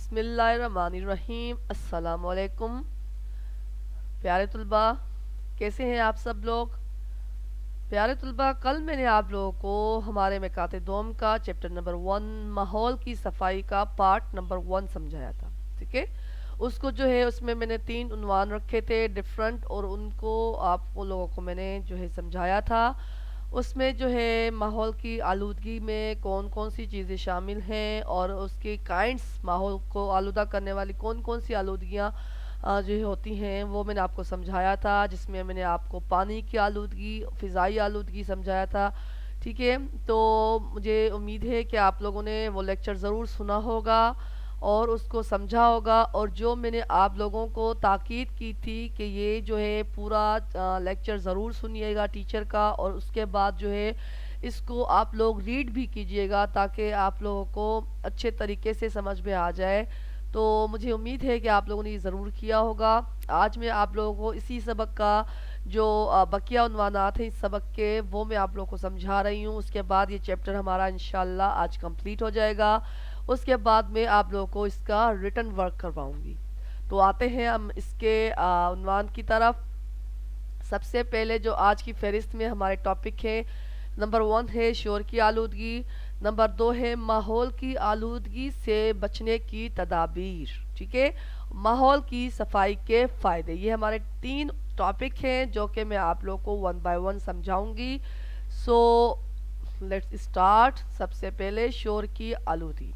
बिस्मिल्लाहिर्रहमानिर्रहीम। अस्सलाम वालेकुम प्यारे तलबा, कैसे हैं आप सब लोग। प्यारे तलबा, कल मैंने आप लोगों को हमारे मिकाते दोम का चैप्टर नंबर 1 माहौल की सफाई का पार्ट नंबर 1 समझाया था। ठीक है, उसको जो है उसमें मैंने 3 उन्वान रखे थे डिफरेंट, और उनको आप लोगों को मैंने जो है समझाया था। उसमें जो है माहौल की आलूदगी में कौन कौन सी चीज़ें शामिल हैं और उसके काइंड्स, माहौल को आलूदा करने वाली कौन कौन सी आलूदगियाँ जो है होती हैं, वो मैंने आपको समझाया था। जिसमें मैंने आपको पानी की आलूदगी, फ़िज़ाई आलूदगी समझाया था। ठीक है, तो मुझे उम्मीद है कि आप लोगों ने वो लेक्चर ज़रूर सुना होगा और उसको समझा होगा। और जो मैंने आप लोगों को ताकीद की थी कि ये जो है पूरा लेक्चर ज़रूर सुनिएगा टीचर का, और उसके बाद जो है इसको आप लोग रीड भी कीजिएगा ताकि आप लोगों को अच्छे तरीके से समझ में आ जाए। तो मुझे उम्मीद है कि आप लोगों ने ये ज़रूर किया होगा। आज मैं आप लोगों को इसी सबक का जो बकिया उन्वानात हैं इस सबक के, वो मैं आप लोगों को समझा रही हूँ। उसके बाद ये चैप्टर हमारा इंशाल्लाह आज कंप्लीट हो जाएगा। उसके बाद मैं आप लोगों को इसका रिटन वर्क करवाऊंगी। तो आते हैं हम इसके उन्वान की तरफ। सबसे पहले जो आज की फहरिस्त में हमारे टॉपिक है, नंबर 1 है शोर की आलूदगी, नंबर 2 है माहौल की आलूदगी से बचने की तदाबीर। ठीक है, माहौल की सफाई के फ़ायदे, ये हमारे 3 टॉपिक हैं जो कि मैं आप लोग को 1 बाय 1 समझाऊंगी। So let's start. सबसे पहले शोर की आलूदगी।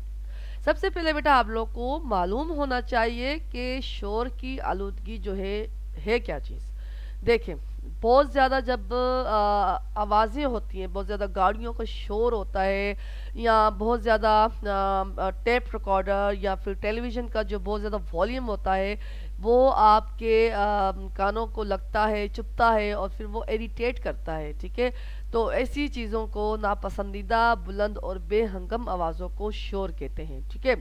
सबसे पहले बेटा आप लोग को मालूम होना चाहिए कि शोर की आलूदगी जो है क्या चीज़। देखें, बहुत ज़्यादा जब आवाज़ें होती हैं, बहुत ज़्यादा गाड़ियों का शोर होता है, या बहुत ज़्यादा टेप रिकॉर्डर या फिर टेलीविज़न का जो बहुत ज़्यादा वॉल्यूम होता है, वो आपके कानों को लगता है, चुभता है और फिर वो इरिटेट करता है। ठीक है, तो ऐसी चीज़ों को नापसंदीदा बुलंद और बेहंगम आवाज़ों को शोर कहते हैं। ठीक है,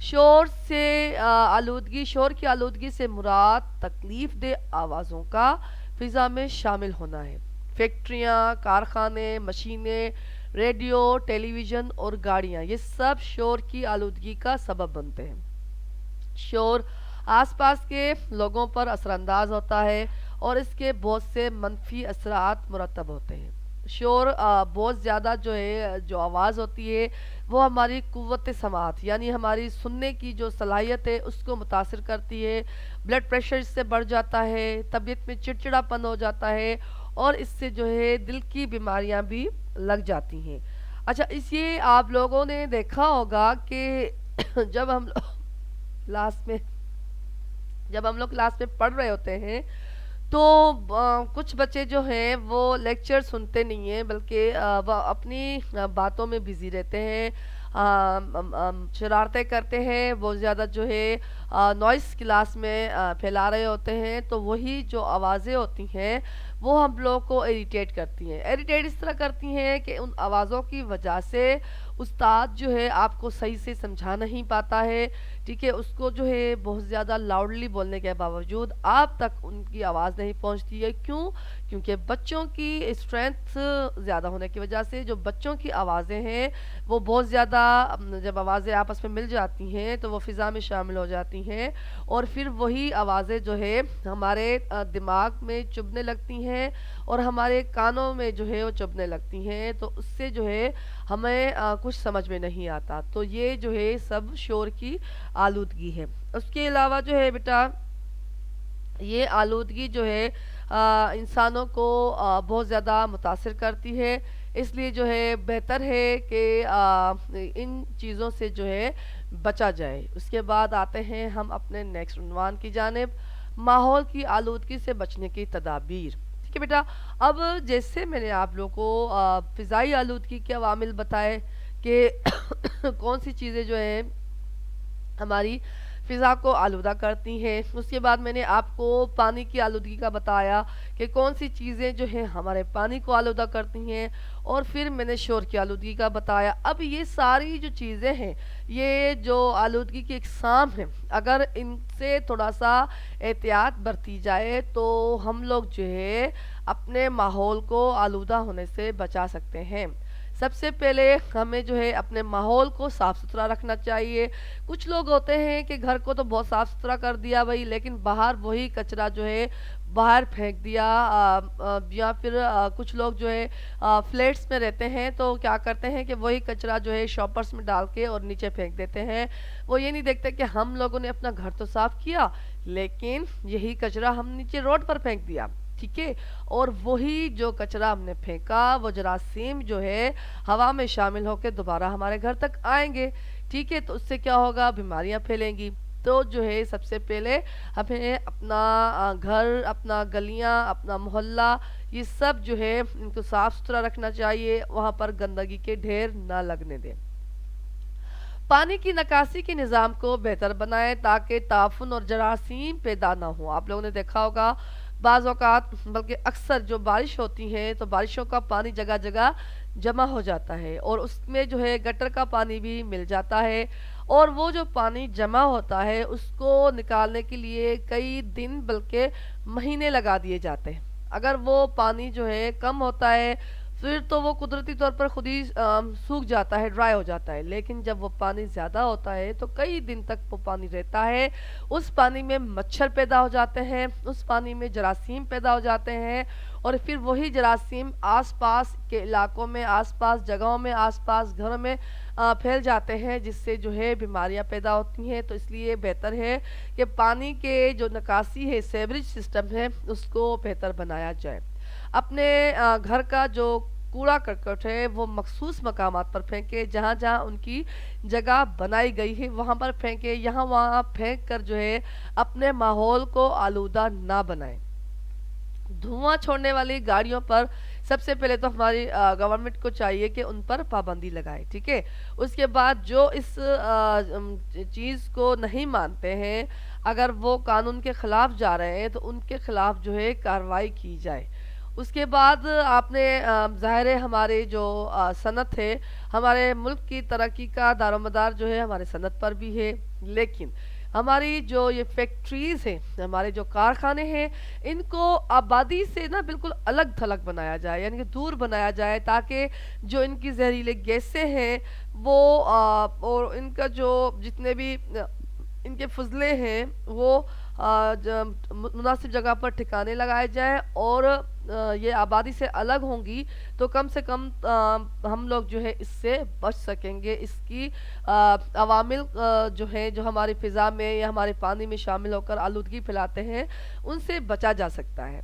शोर से आलूदगी, शोर की आलूदगी से मुराद तकलीफ दे आवाज़ों का फ़िज़ा में शामिल होना है। फैक्ट्रियाँ, कारखाने, मशीनें, रेडियो, टेलीविज़न और गाड़ियाँ, ये सब शोर की आलूदगी का सबब बनते हैं। शोर आसपास के लोगों पर असरअंदाज होता है और इसके बहुत से मनफी असरात मुरतब होते हैं। शोर बहुत ज़्यादा जो है, जो आवाज़ होती है, वो हमारी कुव्वत समात यानी हमारी सुनने की जो सलाहियत है उसको मुतासिर करती है। ब्लड प्रेशर इससे बढ़ जाता है, तबीयत में चिड़चिड़ापन हो जाता है और इससे जो है दिल की बीमारियां भी लग जाती हैं। अच्छा, इसे आप लोगों ने देखा होगा कि जब हम क्लास में जब हम लोग क्लास में पढ़ रहे होते हैं तो कुछ बच्चे जो हैं वो लेक्चर सुनते नहीं हैं, बल्कि वह अपनी बातों में बिजी रहते हैं, शरारतें करते हैं, बहुत ज़्यादा जो है नॉइस क्लास में फैला रहे होते हैं। तो वही जो आवाज़ें होती हैं वो हम लोग को इरिटेट करती हैं। इरिटेट इस तरह करती हैं कि उन आवाज़ों की वजह से उस्ताद जो है आपको सही से समझा नहीं पाता है। ठीक है, उसको जो है बहुत ज़्यादा लाउडली बोलने के बावजूद आप तक उनकी आवाज़ नहीं पहुंचती है। क्यों? क्योंकि बच्चों की स्ट्रेंथ ज़्यादा होने की वजह से जो बच्चों की आवाज़ें हैं वो बहुत ज़्यादा, जब आवाज़ें आपस में मिल जाती हैं तो वो फ़िज़ा में शामिल हो जाती हैं और फिर वही आवाज़ें जो है हमारे दिमाग में चुभने लगती हैं और हमारे कानों में जो है वो चुभने लगती हैं। तो उससे जो है हमें कुछ समझ में नहीं आता। तो ये जो है सब शोर की आलूदगी है। उसके अलावा जो है बेटा, ये आलूदगी जो है इंसानों को बहुत ज़्यादा मुतासिर करती है। इसलिए जो है बेहतर है कि इन चीज़ों से जो है बचा जाए। उसके बाद आते हैं हम अपने नेक्स्ट उन्वान की जानिब, माहौल की आलूदगी से बचने की तदाबीर। ठीक है बेटा, अब जैसे मैंने आप लोगों को फ़िज़ाई आलूदगी के अवामिल बताए कि कौन सी चीज़ें जो है हमारी फ़िज़ा को आलूदा करती हैं। उसके बाद मैंने आपको पानी की आलूदगी का बताया कि कौन सी चीज़ें जो हैं हमारे पानी को आलूदा करती हैं, और फिर मैंने शोर की आलूदगी का बताया। अब ये सारी जो चीज़ें हैं, ये जो आलूदगी की इकसाम हैं, अगर इनसे थोड़ा सा एहतियात बरती जाए तो हम लोग जो है अपने माहौल को आलूदा होने से बचा सकते हैं। سب سے پہلے ہمیں جو ہے اپنے ماحول کو صاف ستھرا رکھنا چاہیے۔ کچھ لوگ ہوتے ہیں کہ گھر کو تو بہت صاف ستھرا کر دیا بھائی، لیکن باہر وہی کچرا جو ہے باہر پھینک دیا، یا پھر کچھ لوگ جو ہے فلیٹس میں رہتے ہیں تو کیا کرتے ہیں کہ وہی کچرا جو ہے شاپرس میں ڈال کے اور نیچے پھینک دیتے ہیں۔ وہ یہ نہیں دیکھتے کہ ہم لوگوں نے اپنا گھر تو صاف کیا، لیکن یہی کچرا ہم نیچے روڈ پر پھینک دیا، ٹھیک ہے؟ اور وہی جو کچرا ہم نے پھینکا، وہ جراثیم جو ہے ہوا میں شامل ہو کے دوبارہ ہمارے گھر تک آئیں گے، ٹھیک ہے؟ تو اس سے کیا ہوگا؟ بیماریاں پھیلیں گی۔ تو جو ہے سب سے پہلے ہمیں اپنا گھر، اپنا گلیاں، اپنا محلہ، یہ سب جو ہے ان کو صاف ستھرا رکھنا چاہیے، وہاں پر گندگی کے ڈھیر نہ لگنے دیں۔ پانی کی نکاسی کے نظام کو بہتر بنائیں تاکہ تعفن اور جراثیم پیدا نہ ہوں۔ آپ لوگوں نے دیکھا ہوگا بعض اوقات، بلکہ اکثر جو بارش ہوتی ہے تو بارشوں کا پانی جگہ جگہ جمع ہو جاتا ہے، اور اس میں جو ہے گٹر کا پانی بھی مل جاتا ہے، اور وہ جو پانی جمع ہوتا ہے اس کو نکالنے کے لیے کئی دن بلکہ مہینے لگا دیے جاتے ہیں۔ اگر وہ پانی جو ہے کم ہوتا ہے پھر تو وہ قدرتی طور پر خود ہی سوکھ جاتا ہے، ڈرائی ہو جاتا ہے، لیکن جب وہ پانی زیادہ ہوتا ہے تو کئی دن تک وہ پانی رہتا ہے۔ اس پانی میں مچھر پیدا ہو جاتے ہیں، اس پانی میں جراثیم پیدا ہو جاتے ہیں، اور پھر وہی جراثیم آس پاس کے علاقوں میں، آس پاس جگہوں میں، آس پاس گھروں میں پھیل جاتے ہیں، جس سے جو ہے بیماریاں پیدا ہوتی ہیں۔ تو اس لیے بہتر ہے کہ پانی کے جو نکاسی ہے، سیوریج سسٹم ہے، اس کو بہتر بنایا جائے۔ اپنے گھر کا جو کوڑا کرکٹ ہے وہ مخصوص مقامات پر پھینکے، جہاں جہاں ان کی جگہ بنائی گئی ہے وہاں پر پھینکے، یہاں وہاں پھینک کر جو ہے اپنے ماحول کو آلودہ نہ بنائیں۔ دھواں چھوڑنے والی گاڑیوں پر سب سے پہلے تو ہماری گورنمنٹ کو چاہیے کہ ان پر پابندی لگائے، ٹھیک ہے؟ اس کے بعد جو اس چیز کو نہیں مانتے ہیں، اگر وہ قانون کے خلاف جا رہے ہیں تو ان کے خلاف جو ہے کارروائی کی جائے۔ اس کے بعد آپ نے ظاہر ہے ہمارے جو صنعت ہے، ہمارے ملک کی ترقی کا دار و مدار جو ہے ہمارے صنعت پر بھی ہے، لیکن ہماری جو یہ فیکٹریز ہیں، ہمارے جو کارخانے ہیں، ان کو آبادی سے نا بالکل الگ تھلگ بنایا جائے، یعنی کہ دور بنایا جائے، تاکہ جو ان کی زہریلے گیسیں ہیں وہ اور ان کا جو جتنے بھی ان کے فضلے ہیں وہ مناسب جگہ پر ٹھکانے لگائے جائیں، اور یہ آبادی سے الگ ہوں گی تو کم سے کم ہم لوگ جو ہے اس سے بچ سکیں گے۔ اس کی عوامل جو ہیں جو ہماری فضا میں یا ہمارے پانی میں شامل ہو کر آلودگی پھیلاتے ہیں، ان سے بچا جا سکتا ہے۔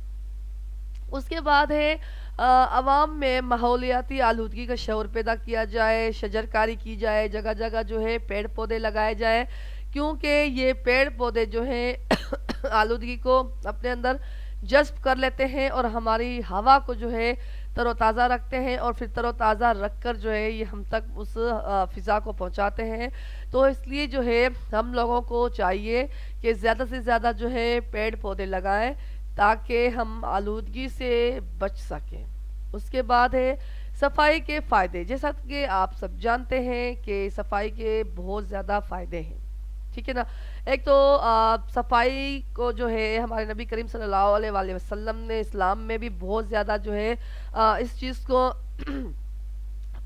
اس کے بعد ہے عوام میں ماحولیاتی آلودگی کا شعور پیدا کیا جائے، شجر کاری کی جائے، جگہ جگہ جو ہے پیڑ پودے لگائے جائے، کیونکہ یہ پیڑ پودے جو ہیں آلودگی کو اپنے اندر جذب کر لیتے ہیں اور ہماری ہوا کو جو ہے تر و تازہ رکھتے ہیں، اور پھر تر و تازہ رکھ کر جو ہے یہ ہم تک اس فضا کو پہنچاتے ہیں۔ تو اس لیے جو ہے ہم لوگوں کو چاہیے کہ زیادہ سے زیادہ جو ہے پیڑ پودے لگائیں تاکہ ہم آلودگی سے بچ سکیں۔ اس کے بعد ہے صفائی کے فائدے، جیسا کہ آپ سب جانتے ہیں کہ صفائی کے بہت زیادہ فائدے ہیں، ٹھیک ہے نا؟ ایک تو صفائی کو جو ہے ہمارے نبی کریم صلی اللہ علیہ وآلہ وسلم نے اسلام میں بھی بہت زیادہ جو ہے اس چیز کو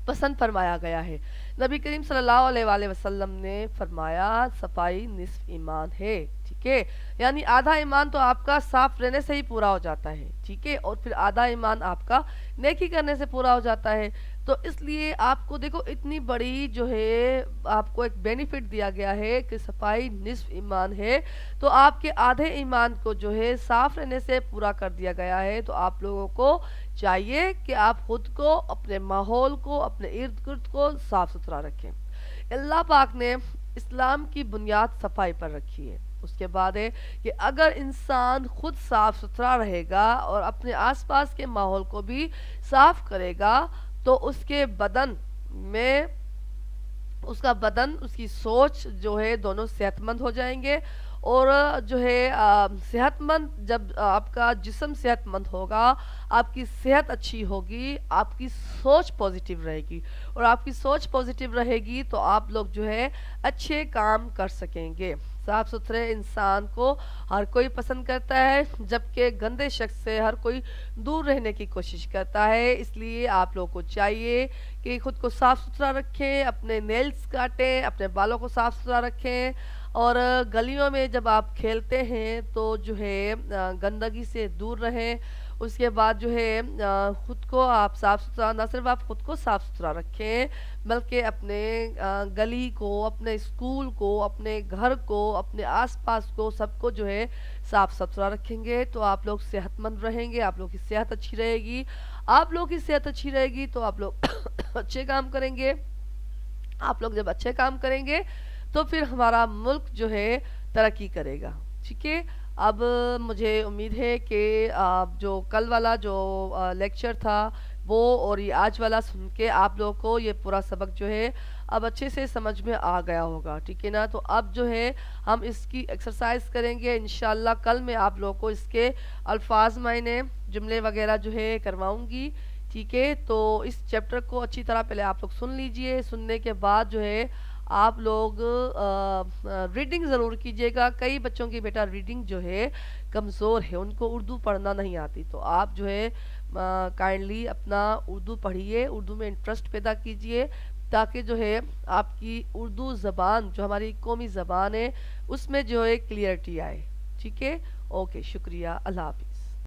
پسند فرمایا گیا ہے۔ نبی کریم صلی اللہ علیہ وآلہ وسلم نے فرمایا صفائی نصف ایمان ہے، ٹھیک ہے؟ یعنی آدھا ایمان تو آپ کا صاف رہنے سے ہی پورا ہو جاتا ہے، ٹھیک ہے؟ اور پھر آدھا ایمان آپ کا نیکی کرنے سے پورا ہو جاتا ہے۔ تو اس لیے آپ کو دیکھو اتنی بڑی جو ہے آپ کو ایک بینیفٹ دیا گیا ہے کہ صفائی نصف ایمان ہے، تو آپ کے آدھے ایمان کو جو ہے صاف رہنے سے پورا کر دیا گیا ہے۔ تو آپ لوگوں کو چاہیے کہ آپ خود کو، اپنے ماحول کو، اپنے ارد گرد کو صاف ستھرا رکھیں۔ اللہ پاک نے اسلام کی بنیاد صفائی پر رکھی ہے۔ اس کے بعد ہے کہ اگر انسان خود صاف ستھرا رہے گا اور اپنے آس پاس کے ماحول کو بھی صاف کرے گا تو اس کے بدن میں، اس کا بدن، اس کی سوچ جو ہے دونوں صحت مند ہو جائیں گے، اور جو ہے صحت مند، جب آپ کا جسم صحت مند ہوگا، آپ کی صحت اچھی ہوگی، آپ کی سوچ پوزیٹیو رہے گی، اور آپ کی سوچ پوزیٹیو رہے گی تو آپ لوگ جو ہے اچھے کام کر سکیں گے۔ साफ सुथरे इंसान को हर कोई पसंद करता है, जबकि गंदे शख्स से हर कोई दूर रहने की कोशिश करता है। इसलिए आप लोगों को चाहिए कि खुद को साफ सुथरा रखें, अपने नेल्स काटें, अपने बालों को साफ सुथरा रखें, और गलियों में जब आप खेलते हैं तो जो है गंदगी से दूर रहें। उसके बाद जो है खुद को आप साफ सुथरा, ना सिर्फ आप खुद को साफ सुथरा रखें बल्कि अपने गली को, अपने स्कूल को, अपने घर को, अपने आसपास को, सबको जो है साफ सुथरा रखेंगे तो आप लोग सेहतमंद रहेंगे, आप लोग की सेहत अच्छी रहेगी। आप लोग की सेहत अच्छी रहेगी तो आप लोग अच्छे काम करेंगे। आप लोग जब अच्छे काम करेंगे तो फिर हमारा मुल्क जो है तरक्की करेगा। ठीक है। अब मुझे उम्मीद है कि जो कल वाला जो लेक्चर था वो और ये आज वाला सुन के आप लोगों को ये पूरा सबक जो है अब अच्छे से समझ में आ गया होगा। ठीक है ना। तो अब जो है हम इसकी एक्सरसाइज करेंगे इंशाल्लाह। कल मैं आप लोगों को इसके अल्फाज मायने जुमले वगैरह जो है करवाऊंगी। ठीक है। तो इस चैप्टर को अच्छी तरह पहले आप लोग सुन लीजिए। सुनने के बाद जो है आप लोग रीडिंग ज़रूर कीजिएगा। कई बच्चों की बेटा रीडिंग जो है कमज़ोर है, उनको उर्दू पढ़ना नहीं आती, तो आप जो है काइंडली अपना उर्दू पढ़िए, उर्दू में इंटरेस्ट पैदा कीजिए ताकि जो है आपकी उर्दू ज़बान जो हमारी कौमी ज़बान है उसमें जो है क्लियरिटी आए। ठीक है। ओके, शुक्रिया, अल्लाह हाफिज़।